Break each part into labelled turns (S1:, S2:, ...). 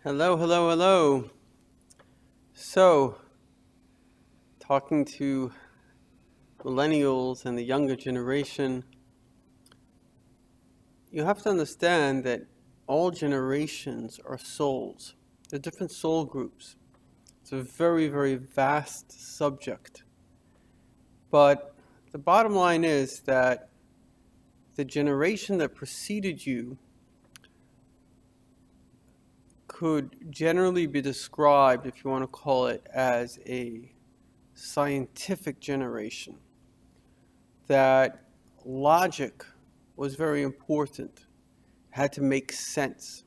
S1: Hello, hello, hello. So, talking to millennials and the younger generation, you have to understand that all generations are souls. They're different soul groups. It's a very, very vast subject. But the bottom line is that the generation that preceded you could generally be described, if you want to call it, as a scientific generation. That logic was very important, had to make sense.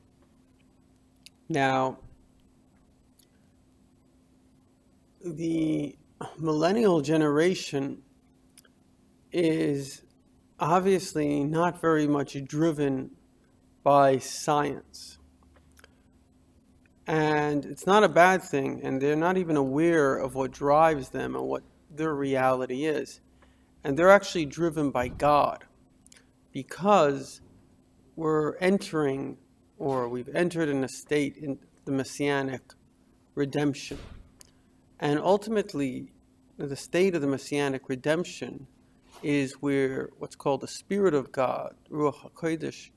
S1: Now, the millennial generation is obviously not very much driven by science. And it's not a bad thing, and they're not even aware of what drives them and what their reality is. And they're actually driven by God, because we're entering, or we've entered in a state in the Messianic redemption. And ultimately, the state of the Messianic redemption is where what's called the Spirit of God, Ruach HaKodesh,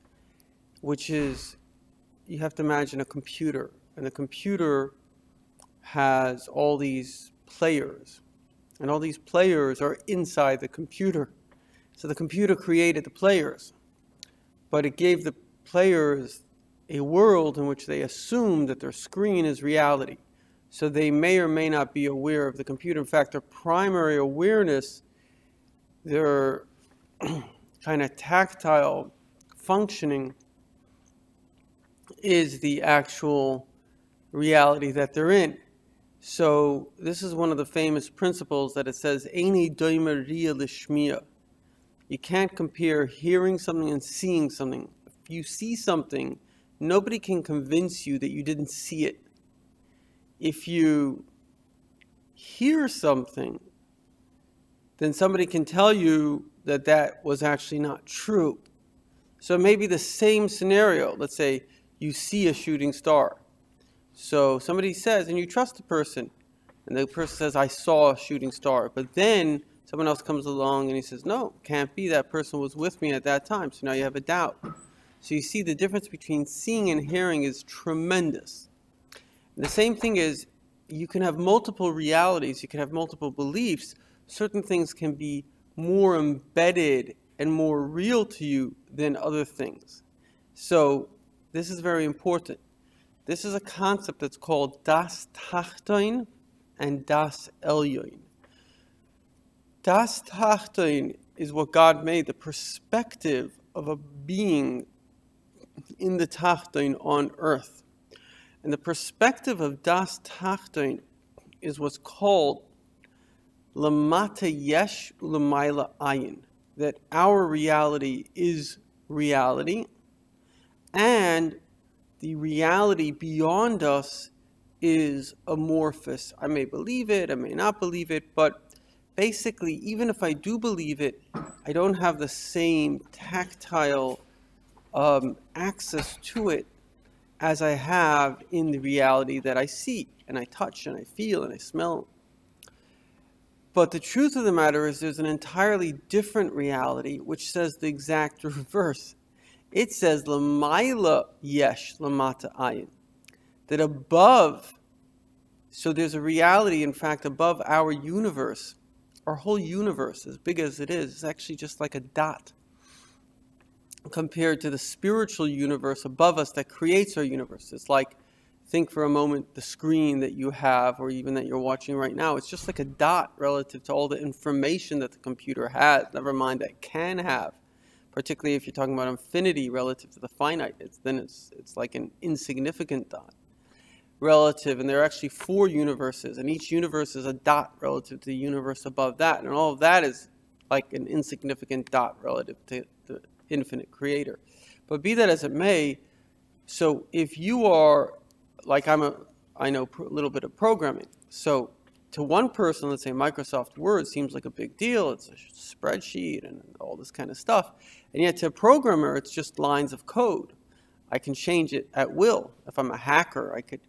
S1: which is, you have to imagine a computer. And the computer has all these players. And all these players are inside the computer. So the computer created the players. But it gave the players a world in which they assume that their screen is reality. So they may or may not be aware of the computer. In fact, their primary awareness, their kind of tactile functioning, is the actual reality that they're in. So this is one of the famous principles that it says, Eini doimer ria lishmiya. You can't compare hearing something and seeing something. If you see something, nobody can convince you that you didn't see it. If you hear something, then somebody can tell you that that was actually not true. So it may be the same scenario. Let's say you see a shooting star. So somebody says, and you trust the person, and the person says, I saw a shooting star. But then someone else comes along and he says, no, can't be. That person was with me at that time. So now you have a doubt. So you see the difference between seeing and hearing is tremendous. And the same thing is, you can have multiple realities. You can have multiple beliefs. Certain things can be more embedded and more real to you than other things. So this is very important. This is a concept that's called Das Tachtoin and Das Elyon. Das Tachtoin is what God made, the perspective of a being in the Tachtoin on earth. And the perspective of Das Tachtoin is what's called Lamata Yesh Lamaila Ayin, that our reality is reality, and the reality beyond us is amorphous. I may believe it, I may not believe it, but basically, even if I do believe it, I don't have the same tactile access to it as I have in the reality that I see, and I touch, and I feel, and I smell. But the truth of the matter is there's an entirely different reality which says the exact reverse. It says, Lamaila yesh lamata ayin, that above, so there's a reality, in fact, above our universe. Our whole universe, as big as it is actually just like a dot compared to the spiritual universe above us that creates our universe. It's like, think for a moment, the screen that you have, or even that you're watching right now, it's just like a dot relative to all the information that the computer has, never mind that it can have. Particularly if you're talking about infinity relative to the finite, it's like an insignificant dot relative, and there are actually 4 universes, and each universe is a dot relative to the universe above that, and all of that is like an insignificant dot relative to the infinite creator. But be that as it may, so if you are, like I know a little bit of programming, so to one person, let's say Microsoft Word seems like a big deal, it's a spreadsheet and all this kind of stuff, and yet to a programmer it's just lines of code. I can change it at will. If I'm a hacker, I could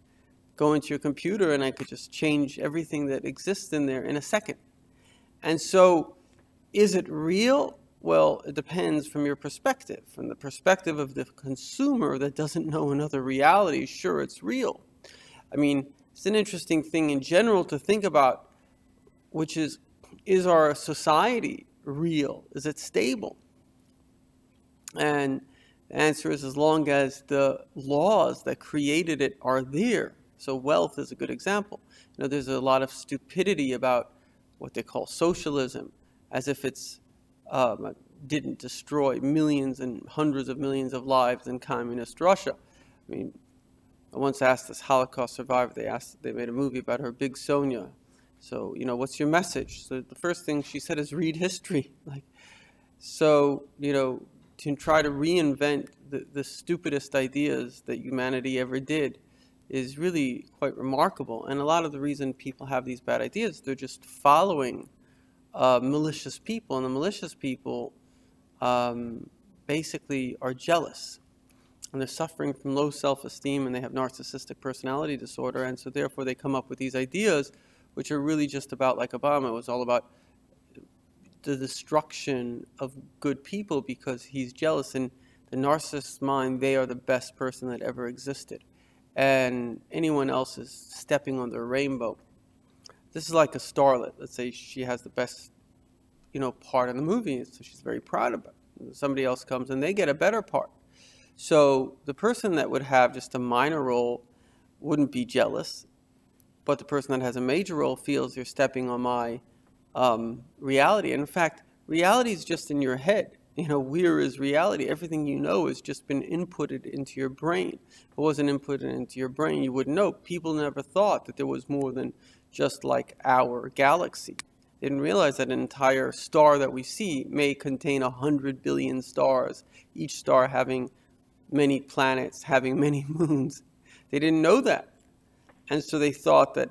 S1: go into your computer and I could just change everything that exists in there in a second. And so, is it real? Well, it depends from your perspective. From the perspective of the consumer that doesn't know another reality, sure, it's real. I mean, it's an interesting thing in general to think about, which is our society real? Is it stable? And the answer is, as long as the laws that created it are there. So wealth is a good example. There's a lot of stupidity about what they call socialism, as if it's didn't destroy millions and hundreds of millions of lives in communist Russia. I mean, I once asked this Holocaust survivor, they made a movie about her, Big Sonia. So, what's your message? So the first thing she said is read history. To try to reinvent the stupidest ideas that humanity ever did is really quite remarkable. And a lot of the reason people have these bad ideas, they're just following malicious people. And the malicious people basically are jealous. And they're suffering from low self-esteem, and they have narcissistic personality disorder. And so therefore they come up with these ideas, which are really just about, like Obama, it was all about the destruction of good people because he's jealous. In the narcissist's mind, they are the best person that ever existed. And anyone else is stepping on their rainbow. This is like a starlet. Let's say she has the best, part in the movie, so she's very proud of it. Somebody else comes and they get a better part. So the person that would have just a minor role wouldn't be jealous, but the person that has a major role feels you're stepping on my reality. And in fact, reality is just in your head. Where is reality? Everything you know has just been inputted into your brain. If it wasn't inputted into your brain, you wouldn't know. People never thought that there was more than just like our galaxy. They didn't realize that an entire star that we see may contain 100 billion stars, each star having many planets, having many moons. They didn't know that. And so they thought that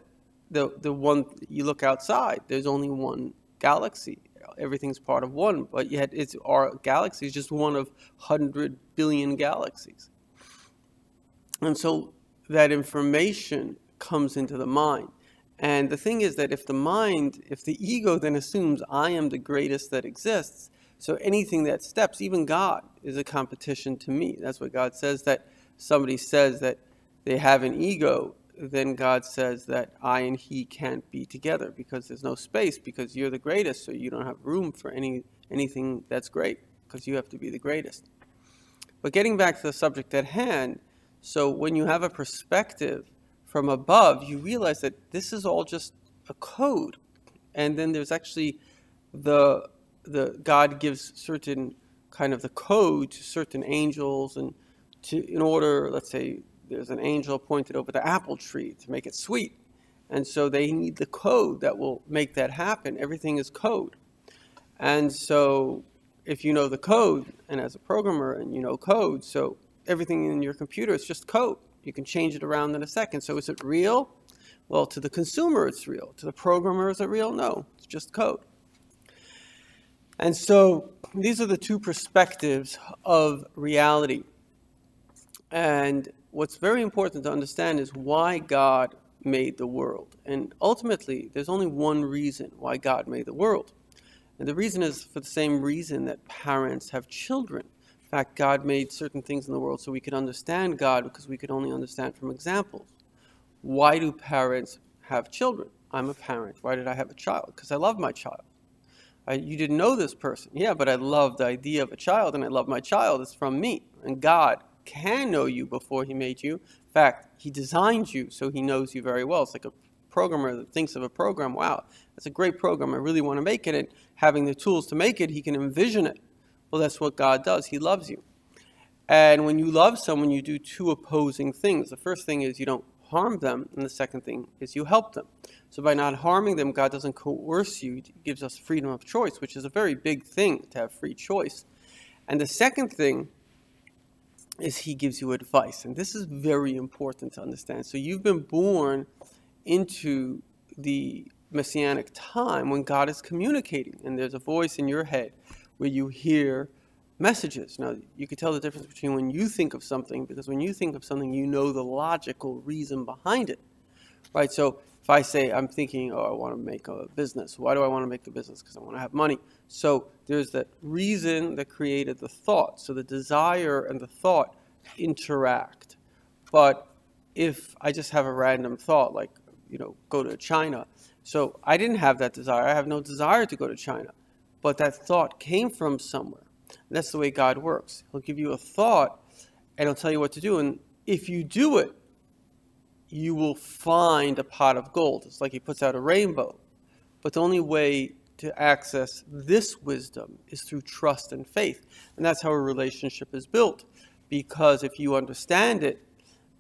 S1: the one, you look outside, there's only one galaxy. Everything's part of one, but yet our galaxy is just one of 100 billion galaxies. And so that information comes into the mind. And the thing is that if the ego then assumes I am the greatest that exists, so anything that steps, even God, is a competition to me. That's what God says, that somebody says that they have an ego, then God says that I and he can't be together because there's no space, because you're the greatest, so you don't have room for anything that's great, because you have to be the greatest. But getting back to the subject at hand, so when you have a perspective from above, you realize that this is all just a code. And then there's actually the God gives certain kind of the code to certain angels, and in order, let's say, there's an angel pointed over the apple tree to make it sweet. And so they need the code that will make that happen. Everything is code. And so if you know the code, and as a programmer, and you know code, so everything in your computer is just code. You can change it around in a second. So is it real? Well, to the consumer, it's real. To the programmer, is it real? No, it's just code. And so these are the two perspectives of reality. And what's very important to understand is why God made the world. And ultimately, there's only one reason why God made the world. And the reason is for the same reason that parents have children. In fact, God made certain things in the world so we could understand God, because we could only understand from examples. Why do parents have children? I'm a parent. Why did I have a child? Because I love my child. You didn't know this person. Yeah, but I love the idea of a child, and I love my child. It's from me. And God can know you before he made you. In fact, he designed you, so he knows you very well. It's like a programmer that thinks of a program. Wow, that's a great program. I really want to make it. And having the tools to make it, he can envision it. Well, that's what God does. He loves you. And when you love someone, you do two opposing things. The first thing is you don't harm them, and the second thing is you help them. So by not harming them, God doesn't coerce you. He gives us freedom of choice, which is a very big thing, to have free choice. And the second thing is he gives you advice. And this is very important to understand. So you've been born into the Messianic time when God is communicating, and there's a voice in your head where you hear messages. Now, you can tell the difference between when you think of something, because when you think of something, you know the logical reason behind it, right? So if I say I'm thinking, oh, I want to make a business. Why do I want to make the business? Because I want to have money. So there's that reason that created the thought. So the desire and the thought interact. But if I just have a random thought, like, go to China. So I didn't have that desire. I have no desire to go to China. But that thought came from somewhere. And that's the way God works. He'll give you a thought and he'll tell you what to do. And if you do it, you will find a pot of gold. It's like he puts out a rainbow. But the only way to access this wisdom is through trust and faith. And that's how a relationship is built. Because if you understand it,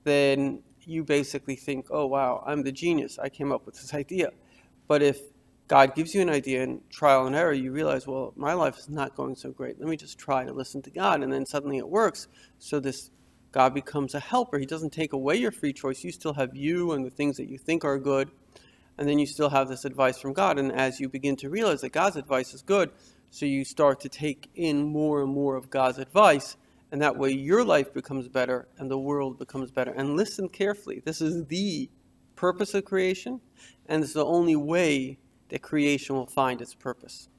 S1: then you basically think, oh, wow, I'm the genius. I came up with this idea. But if God gives you an idea and trial and error, you realize, well, my life is not going so great. Let me just try to listen to God. And then suddenly it works. So this God becomes a helper. He doesn't take away your free choice. You still have you and the things that you think are good. And then you still have this advice from God. And as you begin to realize that God's advice is good, so you start to take in more and more of God's advice. And that way your life becomes better and the world becomes better. And listen carefully. This is the purpose of creation. And it's the only way that creation will find its purpose.